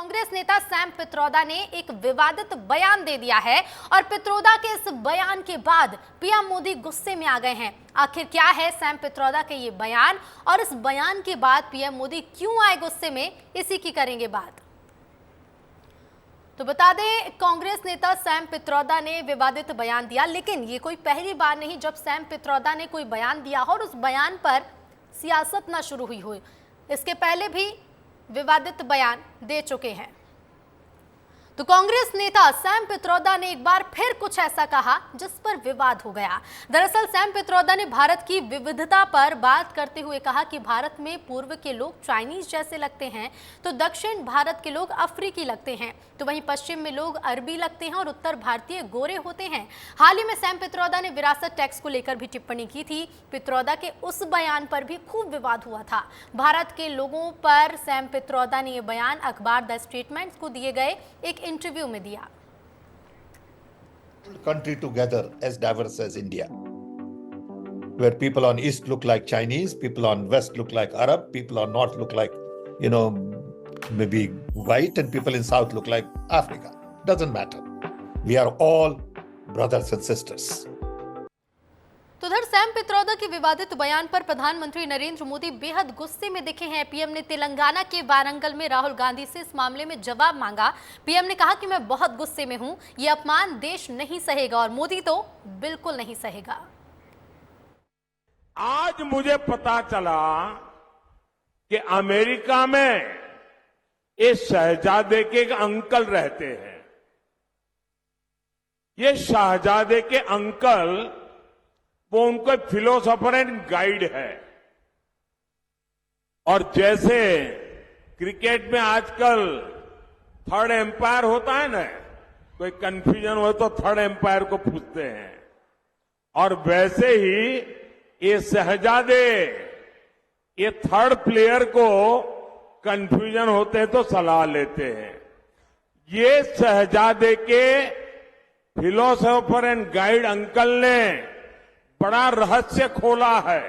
कांग्रेस नेता सैम पित्रोदा ने एक विवादित बयान दे दिया है और पित्रोदा के इस बयान के बाद पीएम मोदी गुस्से में आ गए हैं। आखिर क्या है सैम पित्रोदा के ये बयान और इस बयान के बाद पीएम मोदी क्यों आए गुस्से में, इसी की करेंगे बात। तो बता दें, कांग्रेस नेता सैम पित्रोदा ने विवादित बयान दिया, लेकिन ये कोई पहली बार नहीं जब सैम पित्रोदा ने कोई बयान दिया हो और उस बयान पर सियासत ना शुरू हुई हो। इसके पहले भी विवादित बयान दे चुके हैं। तो कांग्रेस नेता सैम पित्रोदा ने एक बार फिर कुछ ऐसा कहा जिस पर विवाद हो गया। दरअसल सैम पित्रोदा ने भारत की विविधता पर बात करते हुए कहा कि भारत में पूर्व के लोग चाइनीज जैसे लगते हैं, तो दक्षिण भारत के लोग अफ्रीकी लगते हैं, तो वहीं पश्चिम में लोग अरबी लगते हैं और उत्तर भारतीय गोरे होते हैं। हाल ही में सैम पित्रोदा ने विरासत टैक्स को लेकर भी टिप्पणी की थी। पित्रोदा के उस बयान पर भी खूब विवाद हुआ था। भारत के लोगों पर सैम पित्रोदा ने यह बयान अखबार द स्टेटमेंट्स को दिए गए एक इंटरव्यू में दिया। Country together as diverse as India, where people on east look like Chinese, people on west look like Arab, people on north look like, maybe white, and people in south look like Africa. Doesn't matter. We are all brothers and sisters. तो उधर Sam Pitroda के विवादित बयान पर प्रधानमंत्री नरेंद्र मोदी बेहद गुस्से में दिखे हैं। पीएम ने तेलंगाना के वारंगल में राहुल गांधी से इस मामले में जवाब मांगा। पीएम ने कहा कि मैं बहुत गुस्से में हूं, ये अपमान देश नहीं सहेगा और मोदी तो बिल्कुल नहीं सहेगा। आज मुझे पता चला कि अमेरिका में इस शहजादे के एक अंकल रहते हैं। ये शहजादे के अंकल वो उनको फिलोसोफर एंड गाइड है। और जैसे क्रिकेट में आजकल थर्ड एम्पायर होता है ना, कोई कंफ्यूजन हो तो थर्ड एम्पायर को पूछते हैं, और वैसे ही ये शहजादे ये थर्ड प्लेयर को कंफ्यूजन होते हैं तो सलाह लेते हैं। ये शहजादे के फिलोसोफर एंड गाइड अंकल ने बड़ा रहस्य खोला है।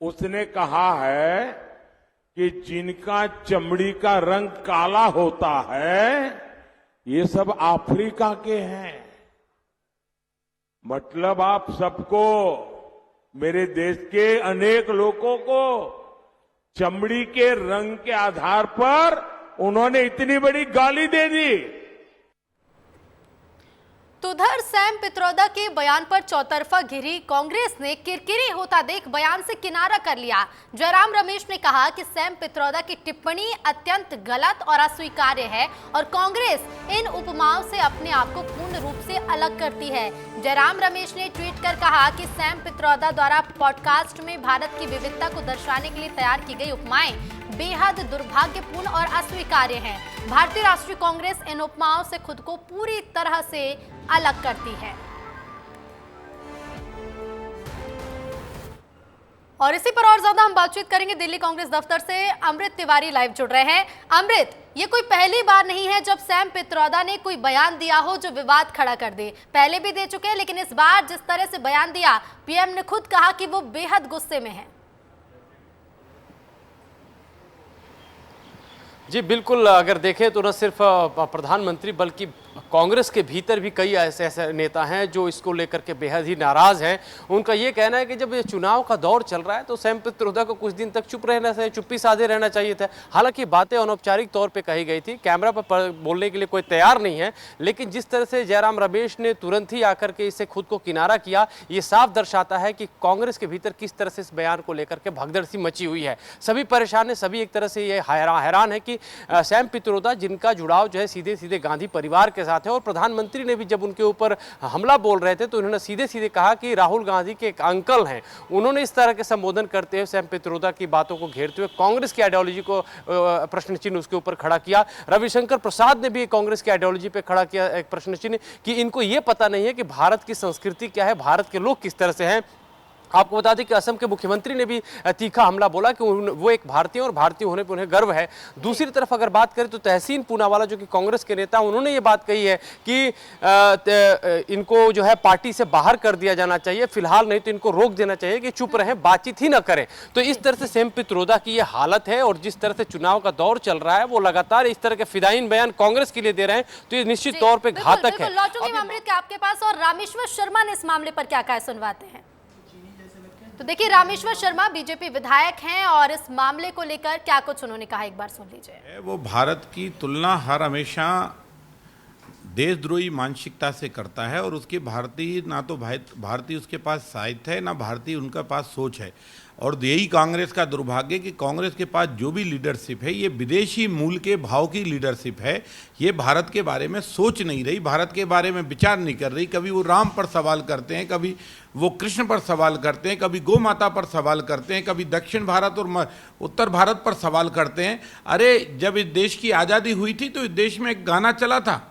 उसने कहा है कि जिनका चमड़ी का रंग काला होता है ये सब अफ्रीका के हैं। मतलब आप सबको, मेरे देश के अनेक लोगों को चमड़ी के रंग के आधार पर उन्होंने इतनी बड़ी गाली दे दी। तो उधर सैम पित्रोदा के बयान पर चौतरफा घिरी कांग्रेस ने किरकिरी होता देख बयान से किनारा कर लिया। जयराम रमेश ने कहा कि सैम पित्रोदा की टिप्पणी अत्यंत गलत और अस्वीकार्य है और कांग्रेस इन उपमाओं से अपने आप को पूर्ण रूप से अलग करती है। जयराम रमेश ने ट्वीट कर कहा कि सैम पित्रोदा द्वारा पॉडकास्ट में भारत की विविधता को दर्शाने के लिए तैयार की गई उपमाएं बेहद दुर्भाग्यपूर्ण और अस्वीकार्य हैं। भारतीय राष्ट्रीय कांग्रेस इन उपमाओं से खुद को पूरी तरह से अलग करती है। और इसी पर और ज्यादा हम बातचीत करेंगे। दिल्ली कांग्रेस दफ्तर से अमृत तिवारी लाइव जुड़ रहे हैं। अमृत, ये कोई पहली बार नहीं है जब सैम पित्रोदा ने कोई बयान दिया हो जो विवाद खड़ा कर दे। पहले भी दे चुके हैं, लेकिन इस बार जिस तरह से बयान दिया, पीएम ने खुद कहा कि वो बेहद गुस्से में है। जी बिल्कुल, अगर देखें तो न सिर्फ प्रधानमंत्री बल्कि कांग्रेस के भीतर भी कई ऐसे नेता हैं जो इसको लेकर के बेहद ही नाराज हैं। उनका ये कहना है कि जब ये चुनाव का दौर चल रहा है तो सैम पित्रोदा को कुछ दिन तक चुप्पी साधे रहना चाहिए था। हालांकि बातें अनौपचारिक तौर पे कही गई थी, कैमरा पर बोलने के लिए कोई तैयार नहीं है, लेकिन जिस तरह से जयराम रमेश ने तुरंत ही आकर के इससे खुद को किनारा किया, ये साफ दर्शाता है कि कांग्रेस के भीतर किस तरह से इस बयान को लेकर के भगदड़ सी मची हुई है। सभी परेशान है, सभी एक तरह से ये हैरान है कि सैम पित्रोदा, जिनका जुड़ाव जो है सीधे सीधे गांधी परिवार के साथ है, और प्रधानमंत्री ने भी जब उनके ऊपर हमला बोल रहे थे तो उन्होंने सीधे सीधे कहा कि राहुल गांधी के एक अंकल हैं। उन्होंने इस तरह के संबोधन करते हुए सैम पित्रोदा की बातों को घेरते हुए कांग्रेस की आइडियोलॉजी को प्रश्न चिन्ह उसके ऊपर खड़ा किया। रविशंकर प्रसाद ने भी कांग्रेस की आइडियोलॉजी पे खड़ा किया एक प्रश्न चिन्ह कि इनको ये पता नहीं है कि भारत की संस्कृति क्या है, भारत के लोग किस तरह से हैं। आपको बता दें कि असम के मुख्यमंत्री ने भी तीखा हमला बोला कि वो एक भारतीय और भारतीय होने पर उन्हें गर्व है। दूसरी तरफ अगर बात करें तो तहसीन पूनावाला जो कि कांग्रेस के नेता, उन्होंने ये बात कही है कि इनको जो है पार्टी से बाहर कर दिया जाना चाहिए फिलहाल, नहीं तो इनको रोक देना चाहिए कि चुप रहें, बातचीत ही ना करें। तो इस तरह से सेम पित्रोदा की ये हालत है और जिस तरह से चुनाव का दौर चल रहा है वो लगातार इस तरह के फिदायीन बयान कांग्रेस के लिए दे रहे हैं, तो ये निश्चित तौर पर घातक है। लौटूंगी अमृत आपके पास, और रामेश्वर शर्मा ने इस मामले पर क्या कहा सुनवाते हैं। तो देखिए, रामेश्वर शर्मा बीजेपी विधायक हैं और इस मामले को लेकर क्या कुछ उन्होंने कहा, एक बार सुन लीजिए। वो भारत की तुलना हर हमेशा देशद्रोही मानसिकता से करता है और उसके भारतीय ना तो भारतीय उसके पास साहित्य है ना भारतीय उनके पास सोच है। और यही कांग्रेस का दुर्भाग्य कि कांग्रेस के पास जो भी लीडरशिप है ये विदेशी मूल के भाव की लीडरशिप है। ये भारत के बारे में सोच नहीं रही, भारत के बारे में विचार नहीं कर रही। कभी वो राम पर सवाल करते हैं, कभी वो कृष्ण पर सवाल करते हैं, कभी गौ माता पर सवाल करते हैं, कभी दक्षिण भारत और उत्तर भारत पर सवाल करते हैं। अरे जब इस देश की आज़ादी हुई थी तो इस देश में एक गाना चला था,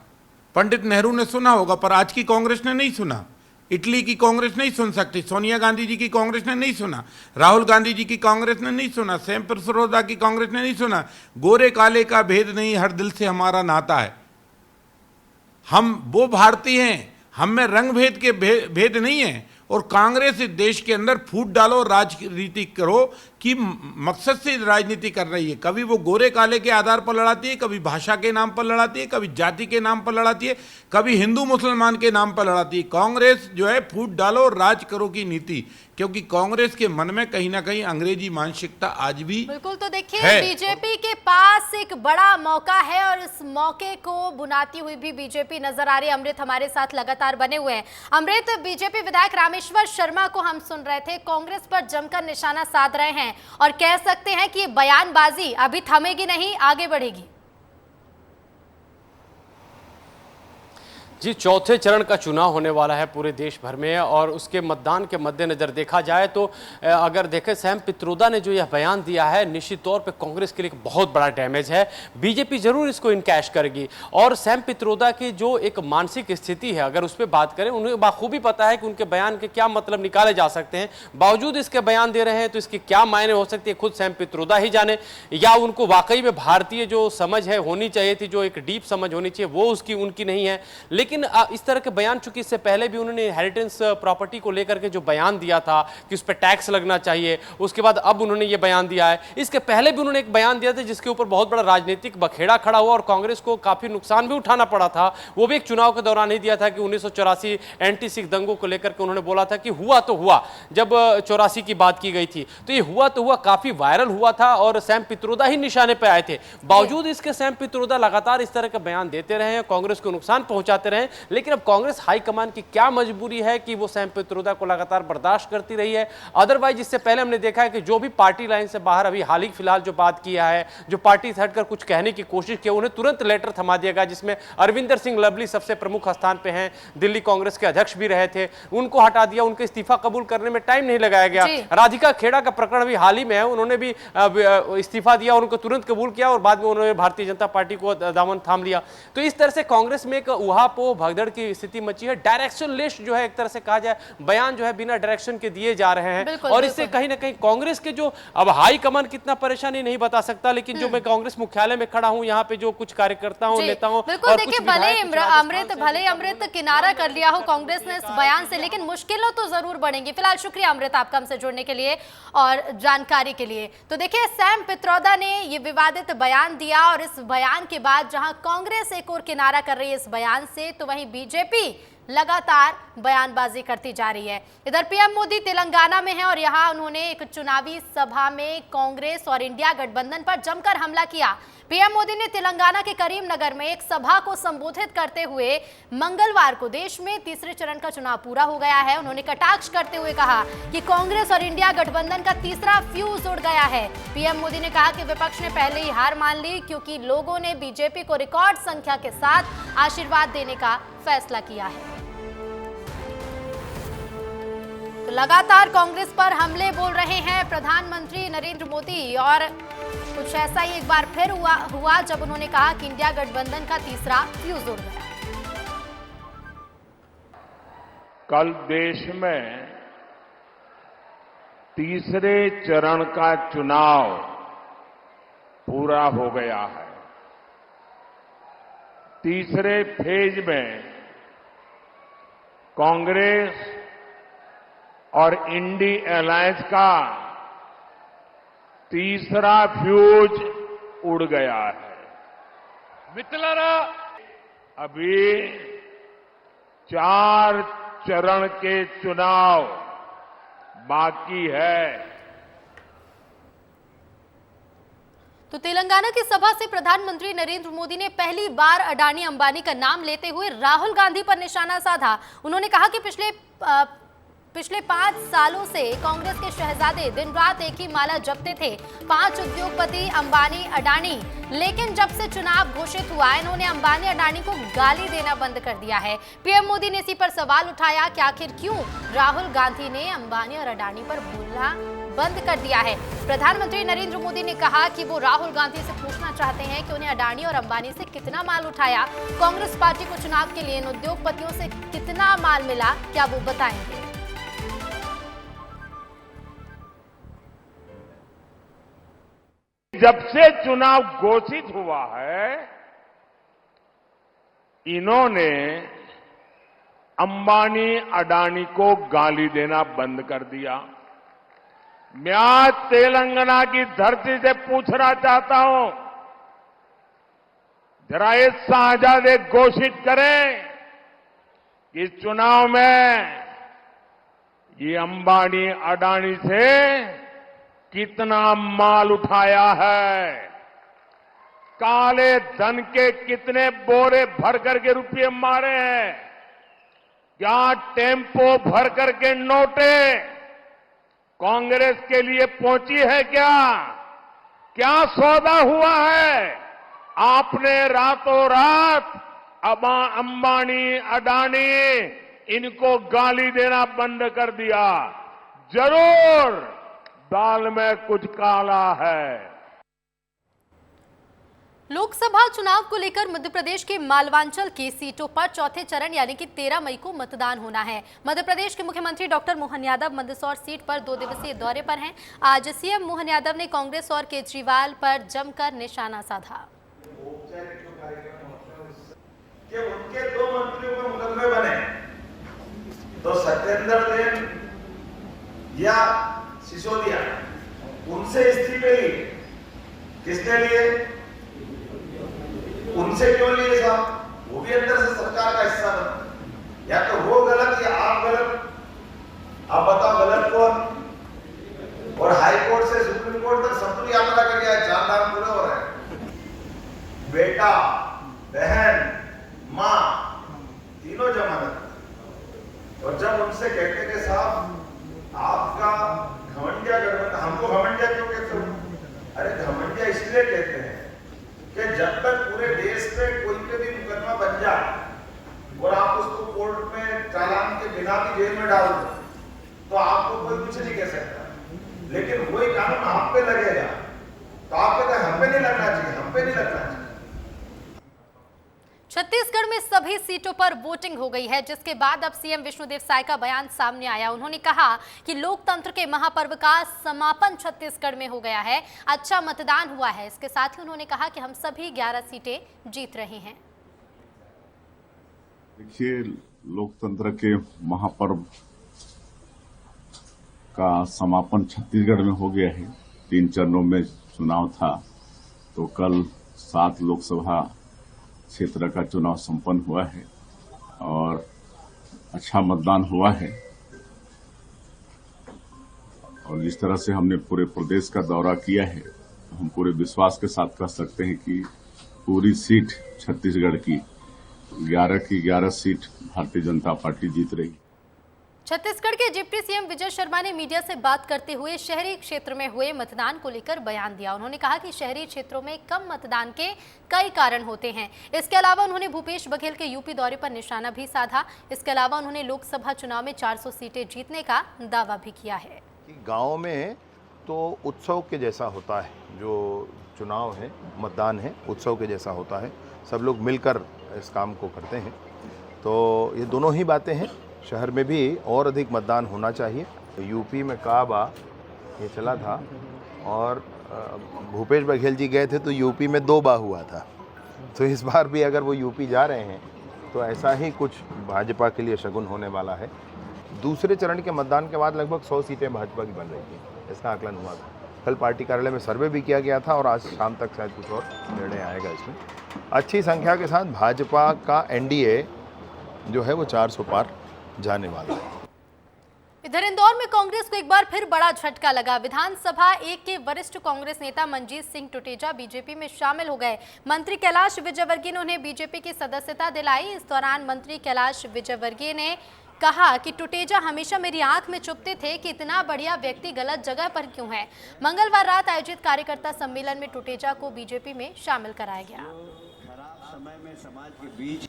पंडित नेहरू ने सुना होगा, पर आज की कांग्रेस ने नहीं सुना। इटली की कांग्रेस नहीं सुन सकती, सोनिया गांधी जी की कांग्रेस ने नहीं सुना, राहुल गांधी जी की कांग्रेस ने नहीं सुना, सैम पित्रोदा की कांग्रेस ने नहीं सुना। गोरे काले का भेद नहीं, हर दिल से हमारा नाता है। हम वो भारतीय हैं, हम में रंग भेद के भेद नहीं है। और कांग्रेस इस देश के अंदर फूट डालो, राजनीति करो कि मकसद से राजनीति कर रही है। कभी वो गोरे काले के आधार पर लड़ाती है, कभी भाषा के नाम पर लड़ाती है, कभी जाति के नाम पर लड़ाती है, कभी हिंदू मुसलमान के नाम पर लड़ाती है। कांग्रेस जो है फूट डालो राज करो की नीति, क्योंकि कांग्रेस के मन में कहीं ना कहीं अंग्रेजी मानसिकता आज भी बिल्कुल। तो देखिए, बीजेपी के पास एक बड़ा मौका है और इस मौके को बुनाती हुई भी बीजेपी नजर आ रही है। अमृत हमारे साथ लगातार बने हुए हैं। अमृत, बीजेपी विधायक रामेश्वर शर्मा को हम सुन रहे थे, कांग्रेस पर जमकर निशाना साध रहे हैं और कह सकते हैं कि ये बयानबाजी अभी थमेगी नहीं, आगे बढ़ेगी। जी, चौथे चरण का चुनाव होने वाला है पूरे देश भर में और उसके मतदान के मद्देनजर देखा जाए तो अगर देखें सैम पित्रोदा ने जो यह बयान दिया है निश्चित तौर पे कांग्रेस के लिए एक बहुत बड़ा डैमेज है। बीजेपी जरूर इसको इनकैश करेगी और सैम पित्रोदा की जो एक मानसिक स्थिति है अगर उस पर बात करें, उन्हें बाखूबी पता है कि उनके बयान के क्या मतलब निकाले जा सकते हैं। बावजूद इसके बयान दे रहे हैं तो इसकी क्या मायने हो सकती है खुद सैम पित्रोदा ही जाने, या उनको वाकई में भारतीय जो समझ है होनी चाहिए थी, जो एक डीप समझ होनी चाहिए, वो उनकी नहीं है। लेकिन इस तरह के बयान, चूंकि इससे पहले भी उन्होंने इनहेरिटेंस प्रॉपर्टी को लेकर के जो बयान दिया था कि उस पर टैक्स लगना चाहिए, उसके बाद अब उन्होंने ये बयान दिया है। इसके पहले भी उन्होंने एक बयान दिया था जिसके ऊपर बहुत बड़ा राजनीतिक बखेड़ा खड़ा हुआ और कांग्रेस को काफी नुकसान भी उठाना पड़ा था। वो भी एक चुनाव के दौरान ही दिया था कि 1984 एंटी सिख दंगों को लेकर के उन्होंने बोला था कि हुआ तो हुआ, जब 84 की बात की गई थी तो ये हुआ तो हुआ काफी वायरल हुआ था और सैम पित्रोदा ही निशाने पर आए थे। बावजूद इसके सैम पित्रोदा लगातार इस तरह के बयान देते रहे, कांग्रेस को नुकसान पहुंचाते रहे। लेकिन अब कांग्रेस हाईकमान की क्या मजबूरी है कि वो सैम पित्रोदा को लगातार बर्दाश्त करती रही है। अदरवाइज इससे पहले हमने देखा है कि जो भी पार्टी लाइन से बाहर अभी हाल ही फिलहाल जो बात किया है, जो पार्टी से हटकर कुछ कहने की कोशिश की, उन्हें तुरंत लेटर थमा दिया गया, जिसमें अरविंदर सिंह लवली सबसे प्रमुख स्थान पे हैं, दिल्ली कांग्रेस के अध्यक्ष भी रहे थे, उनको हटा दिया, उनके इस्तीफा कबूल करने में टाइम नहीं लगाया गया। राधिका खेड़ा का प्रकरण भी हाल ही में है, उन्होंने भी इस्तीफा दिया, उनको तुरंत कबूल किया और बाद में उन्होंने भारतीय जनता पार्टी को दामन थाम लिया। तो इस तरह से कांग्रेस में एक उहापोह भगदड़ की स्थिति मची है। डायरेक्शन लिस्ट जो है एक तरह से कहा जाए, बयान जो है बिना डायरेक्शन के दिए जा रहे हैं और इससे कहीं ना कहीं कांग्रेस के जो अब हाई कमान कितना परेशानी नहीं बता सकता, लेकिन जो मैं कांग्रेस मुख्यालय में खड़ा हूं, यहाँ पे जो कुछ कार्यकर्ताओं नेताओं, बिल्कुल देखिए, भले अमृत किनारा कर लिया हो कांग्रेस ने इस बयान से, लेकिन मुश्किलों तो जरूर बढ़ेंगी। फिलहाल शुक्रिया अमृत आपका हमसे जुड़ने के लिए और जानकारी के लिए। तो देखिए, सैम पित्रोदा ने ये विवादित बयान दिया और इस बयान के बाद जहां कांग्रेस एक और किनारा कर रही है इस बयान से, तो वहीं बीजेपी लगातार बयानबाजी करती जा रही है। इधर पीएम मोदी तेलंगाना में हैं और यहां उन्होंने एक चुनावी सभा में कांग्रेस और इंडिया गठबंधन पर जमकर हमला किया। पीएम मोदी ने तेलंगाना के करीमनगर में एक सभा को संबोधित करते हुए मंगलवार को देश में तीसरे चरण का चुनाव पूरा हो गया है। उन्होंने कटाक्ष करते हुए कहा कि कांग्रेस और इंडिया गठबंधन का तीसरा फ्यूज उड़ गया है। पीएम मोदी ने कहा कि विपक्ष ने पहले ही हार मान ली क्योंकि लोगों ने बीजेपी को रिकॉर्ड संख्या के साथ आशीर्वाद देने का फैसला किया है। तो लगातार कांग्रेस पर हमले बोल रहे हैं प्रधानमंत्री नरेंद्र मोदी और कुछ ऐसा ही एक बार फिर हुआ जब उन्होंने कहा कि इंडिया गठबंधन का तीसरा फ्यूज उड़ गया। कल देश में तीसरे चरण का चुनाव पूरा हो गया है। तीसरे फेज में कांग्रेस और इंडी अलायंस का तीसरा फ्यूज उड़ गया है। मित्ररा, अभी 4 चरण के चुनाव बाकी है। तो तेलंगाना की सभा से प्रधानमंत्री नरेंद्र मोदी ने पहली बार अडानी अंबानी का नाम लेते हुए राहुल गांधी पर निशाना साधा। उन्होंने कहा कि पिछले 5 सालों से कांग्रेस के शहजादे दिन रात एक ही माला जपते थे, 5 उद्योगपति अंबानी अडानी, लेकिन जब से चुनाव घोषित हुआ इन्होंने अंबानी अडानी को गाली देना बंद कर दिया है। पीएम मोदी ने इसी पर सवाल उठाया कि आखिर क्यों राहुल गांधी ने अंबानी और अडानी पर बोलना बंद कर दिया है। प्रधानमंत्री नरेंद्र मोदी ने कहा कि वो राहुल गांधी से पूछना चाहते हैं कि उन्हें अडानी और अंबानी से कितना माल उठाया, कांग्रेस पार्टी को चुनाव के लिए इन उद्योगपतियों से कितना माल मिला, क्या वो बताएंगे। जब से चुनाव घोषित हुआ है इन्होंने अंबानी अडानी को गाली देना बंद कर दिया। मैं आज तेलंगाना की धरती से पूछना चाहता हूं, जरा ये शहजादे घोषित करें कि इस चुनाव में ये अंबानी अडानी से कितना माल उठाया है, काले धन के कितने बोरे भर करके रुपये मारे हैं, क्या टेम्पो भर करके नोटे कांग्रेस के लिए पहुंची है, क्या सौदा हुआ है। आपने रातों रात अंबानी अडानी इनको गाली देना बंद कर दिया। जरूर दाल में कुछ काला है। लोकसभा चुनाव को लेकर मध्य प्रदेश के मालवांचल की सीटों पर चौथे चरण यानी कि 13 मई को मतदान होना है। मध्य प्रदेश के मुख्यमंत्री डॉक्टर मोहन यादव मंदसौर सीट पर 2 दिवसीय दौरे पर हैं। आज सीएम मोहन यादव ने कांग्रेस और केजरीवाल पर जमकर निशाना साधा। उनके 2 मंत्रियों पर मुकदमे बने तो सत्येंद्र जैन या सिसोदिया उनसे इस्तीफे लिए, किसने लिए, उनसे क्यों लिए साहब? वो भी अंदर से सरकार का हिस्सा बने। या तो वो गलत या आप गलत, आप बताओ गलत कौन। और हाई कोर्ट से सुप्रीम कोर्ट तक सब यात्रा कर गया है, 4 धाम पूरे हो रहे हैं। बेटा, बहन, माँ, तीनों जमानत। और जब उनसे कहते कि साहब आपका घमंडिया गठबंधन, हमको घमंडिया क्यों कहते हो? अरे घमंडिया इसलिए कहते हैं कि जब तक पूरे देश में कोई पे भी मुकदमा बन जाए और आप उसको कोर्ट में चालान के बिना भी जेल में डाल दो तो आपको कोई कुछ नहीं कह सकता। लेकिन वही कानून आप पे लगेगा तो आप कहते हैं हम पे नहीं लगना चाहिए, हम पे नहीं लगना चाहिए। छत्तीसगढ़ में सभी सीटों पर वोटिंग हो गई है, जिसके बाद अब सीएम विष्णुदेव साय का बयान सामने आया। उन्होंने कहा कि लोकतंत्र के महापर्व का समापन छत्तीसगढ़ में हो गया है, अच्छा मतदान हुआ है। इसके साथ ही उन्होंने कहा कि हम सभी 11 सीटें जीत रहे हैं। देखिए, लोकतंत्र के महापर्व का समापन छत्तीसगढ़ में हो गया है। 3 चरणों में चुनाव था, तो कल 7 लोकसभा क्षेत्र का चुनाव संपन्न हुआ है और अच्छा मतदान हुआ है। और जिस तरह से हमने पूरे प्रदेश का दौरा किया है, हम पूरे विश्वास के साथ कह सकते हैं कि पूरी सीट छत्तीसगढ़ की 11 की 11 सीट भारतीय जनता पार्टी जीत रही। छत्तीसगढ़ के डिप्टी सीएम विजय शर्मा ने मीडिया से बात करते हुए शहरी क्षेत्र में हुए मतदान को लेकर बयान दिया। उन्होंने कहा कि शहरी क्षेत्रों में कम मतदान के कई कारण होते हैं। इसके अलावा उन्होंने भूपेश बघेल के यूपी दौरे पर निशाना भी साधा। इसके अलावा उन्होंने लोकसभा चुनाव में 400 सीटें जीतने का दावा भी किया है। गाँव में तो उत्सव के जैसा होता है, जो चुनाव है, मतदान है, उत्सव के जैसा होता है। सब लोग मिलकर इस काम को करते हैं। तो ये दोनों ही बातें हैं। शहर में भी और अधिक मतदान होना चाहिए। यूपी में काबा ये चला था। और भूपेश बघेल जी गए थे तो यूपी में 2 बार हुआ था, तो इस बार भी अगर वो यूपी जा रहे हैं तो ऐसा ही कुछ भाजपा के लिए शगुन होने वाला है। दूसरे चरण के मतदान के बाद लगभग 100 सीटें भाजपा की बन रही थी, इसका आकलन हुआ था। कल पार्टी कार्यालय में सर्वे भी किया गया था और आज शाम तक शायद कुछ और निर्णय आएगा इसमें। अच्छी संख्या के साथ भाजपा का एनडीए जो है वो 400 पार जाने वाला है। इधर इंदौर में कांग्रेस को एक बार फिर बड़ा झटका लगा। विधानसभा 1 के वरिष्ठ कांग्रेस नेता मनजीत सिंह टुटेजा बीजेपी में शामिल हो गए। मंत्री कैलाश विजयवर्गीय ने उन्हें बीजेपी की सदस्यता दिलाई। इस दौरान मंत्री कैलाश विजयवर्गीय ने कहा कि टुटेजा हमेशा मेरी आंख में चुभते थे कि इतना बढ़िया व्यक्ति गलत जगह पर क्यों है। मंगलवार रात आयोजित कार्यकर्ता सम्मेलन में टुटेजा को बीजेपी में शामिल कराया गया। खराब समय में समाज के बीच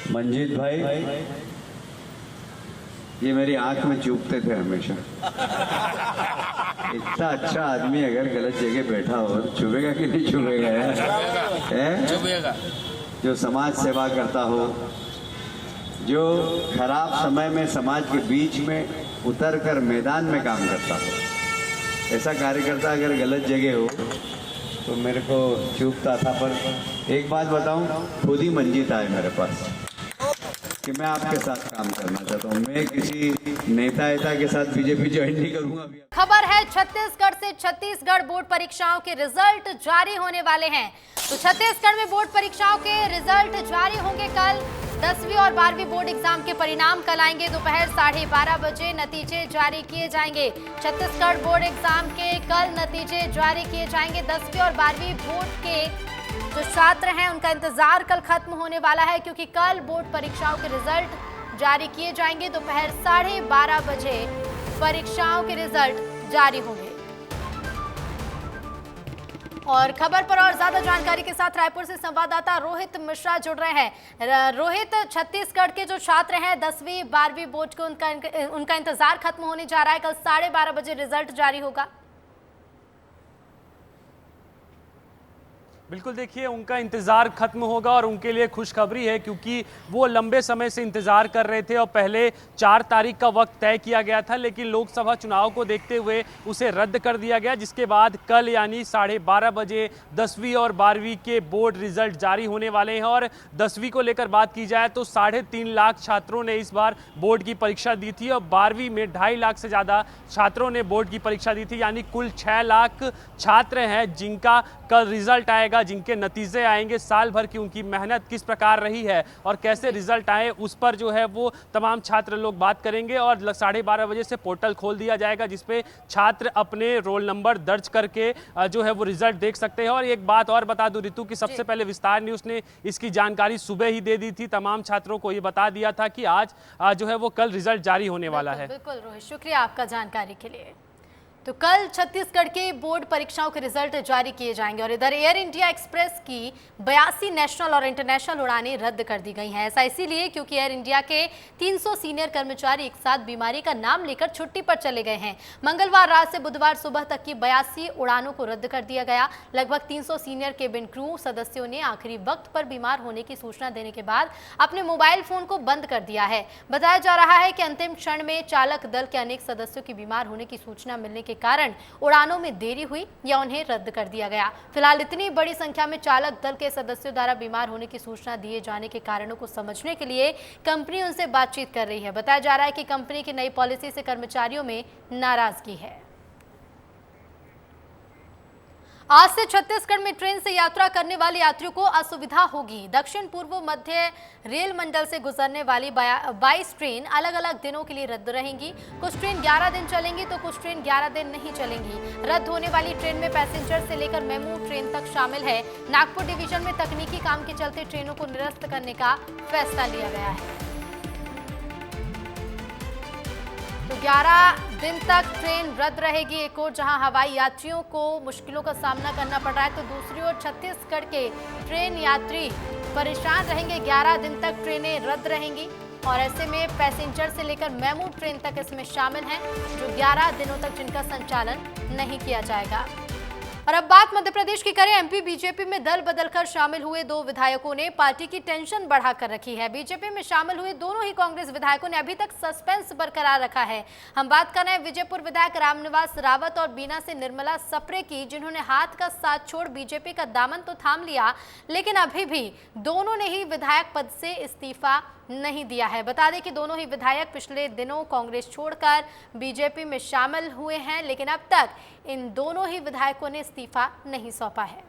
मंजीत भाई ये मेरी आंख में चुभते थे हमेशा। इतना अच्छा आदमी अगर गलत जगह बैठा हो चुभेगा कि नहीं चुभेगा? चुभेगा। जो समाज सेवा करता हो, जो खराब समय में समाज के बीच में उतर कर मैदान में काम करता हो, ऐसा कार्यकर्ता अगर गलत जगह हो तो मेरे को चुभता था। पर एक बात बताऊं, खुद ही मंजीत आए मेरे पास कि मैं आपके साथ काम करना चाहता हूँ। मैं किसी नेता के साथ बीजेपी ज्वाइन नहीं करूंगा। खबर है छत्तीसगढ़ से। छत्तीसगढ़ बोर्ड परीक्षाओं के रिजल्ट जारी होने वाले हैं। तो छत्तीसगढ़ में बोर्ड परीक्षाओं के रिजल्ट जारी होंगे कल। 10वीं और 12वीं बोर्ड एग्जाम के परिणाम कल आएंगे। दोपहर 12:30 बजे नतीजे जारी किए जाएंगे। छत्तीसगढ़ बोर्ड एग्जाम के कल नतीजे जारी किए जाएंगे। 10वीं और 12वीं बोर्ड के जो छात्र हैं उनका इंतजार कल खत्म होने वाला है, क्योंकि कल बोर्ड परीक्षाओं के रिजल्ट जारी किए जाएंगे। दोपहर 12:30 बजे परीक्षाओं के रिजल्ट जारी होंगे। और खबर पर और ज्यादा जानकारी के साथ रायपुर से संवाददाता रोहित मिश्रा जुड़ रहे हैं। रोहित, छत्तीसगढ़ के जो छात्र हैं 10वीं 12वीं बोर्ड को उनका इंतजार खत्म होने जा रहा है। कल 12:30 बजे रिजल्ट जारी होगा। बिल्कुल, देखिए उनका इंतज़ार खत्म होगा और उनके लिए खुशखबरी है, क्योंकि वो लंबे समय से इंतज़ार कर रहे थे और पहले 4 तारीख का वक्त तय किया गया था, लेकिन लोकसभा चुनाव को देखते हुए उसे रद्द कर दिया गया, जिसके बाद कल यानी 12:30 बजे 10वीं और 12वीं के बोर्ड रिजल्ट जारी होने वाले हैं। और 10वीं को लेकर बात की जाए तो 3.5 लाख छात्रों ने इस बार बोर्ड की परीक्षा दी थी और 12वीं में 2.5 लाख से ज़्यादा छात्रों ने बोर्ड की परीक्षा दी थी, यानी कुल 6 लाख छात्र हैं जिनका कल रिजल्ट आएगा, जिनके नतीजे आएंगे। साल भर की उनकी मेहनत किस प्रकार रही है और कैसे रिजल्ट आए उस पर जो है वो तमाम छात्र लोग बात करेंगे। और 12:30 बजे से पोर्टल खोल दिया जाएगा, जिसपे छात्र अपने रोल नंबर दर्ज करके जो है वो रिजल्ट देख सकते हैं। और एक बात और बता दूं ऋतु की सबसे पहले विस्तार न्यूज ने इसकी जानकारी सुबह ही दे दी थी। तमाम छात्रों को ये बता दिया था कि आज जो है वो कल रिजल्ट जारी होने वाला है। बिल्कुल रोहित, शुक्रिया आपका जानकारी के लिए। तो कल छत्तीसगढ़ के बोर्ड परीक्षाओं के रिजल्ट जारी किए जाएंगे। और इधर एयर इंडिया एक्सप्रेस की 82 नेशनल और इंटरनेशनल उड़ानें रद्द कर दी गई हैं। ऐसा इसीलिए क्योंकि एयर इंडिया के 300 सीनियर कर्मचारी एक साथ बीमारी का नाम लेकर छुट्टी पर चले गए हैं। मंगलवार रात से बुधवार सुबह तक की 82 उड़ानों को रद्द कर दिया गया। लगभग 300 सीनियर केबिन क्रू सदस्यों ने आखिरी वक्त पर बीमार होने की सूचना देने के बाद अपने मोबाइल फोन को बंद कर दिया है। बताया जा रहा है कि अंतिम क्षण में चालक दल के अनेक सदस्यों की बीमार होने की सूचना मिलने के कारण उड़ानों में देरी हुई या उन्हें रद्द कर दिया गया। फिलहाल इतनी बड़ी संख्या में चालक दल के सदस्यों द्वारा बीमार होने की सूचना दिए जाने के कारणों को समझने के लिए कंपनी उनसे बातचीत कर रही है। बताया जा रहा है कि कंपनी की नई पॉलिसी से कर्मचारियों में नाराजगी है। आज से छत्तीसगढ़ में ट्रेन से यात्रा करने वाले यात्रियों को असुविधा होगी। दक्षिण पूर्व मध्य रेल मंडल से गुजरने वाली 22 ट्रेन अलग अलग दिनों के लिए रद्द रहेंगी। कुछ ट्रेन 11 दिन चलेंगी तो कुछ ट्रेन 11 दिन नहीं चलेंगी। रद्द होने वाली ट्रेन में पैसेंजर से लेकर मेमू ट्रेन तक शामिल है। नागपुर डिवीजन में तकनीकी काम के चलते ट्रेनों को निरस्त करने का फैसला लिया गया है। तो 11 दिन तक ट्रेन रद्द रहेगी। एक और जहां हवाई यात्रियों को मुश्किलों का सामना करना पड़ रहा है, तो दूसरी ओर छत्तीसगढ़ के ट्रेन यात्री परेशान रहेंगे। 11 दिन तक ट्रेनें रद्द रहेंगी और ऐसे में पैसेंजर से लेकर मेमू ट्रेन तक इसमें शामिल हैं, जो 11 दिनों तक जिनका संचालन नहीं किया जाएगा। और अब बात मध्य प्रदेश की करें। एमपी बीजेपी में दल बदलकर शामिल हुए 2 विधायकों ने पार्टी की टेंशन बढ़ाकर रखी है। बीजेपी में शामिल हुए दोनों ही कांग्रेस विधायकों ने अभी तक सस्पेंस बरकरार रखा है। हम बात कर रहे हैं विजयपुर विधायक रामनिवास रावत और बीना से निर्मला सप्रे की, जिन्होंने हाथ का साथ छोड़ बीजेपी का दामन तो थाम लिया, लेकिन अभी भी दोनों ने ही विधायक पद से इस्तीफा नहीं दिया है। बता दें कि दोनों ही विधायक पिछले दिनों कांग्रेस छोड़कर बीजेपी में शामिल हुए हैं, लेकिन अब तक इन दोनों ही विधायकों ने इस्तीफा नहीं सौंपा है।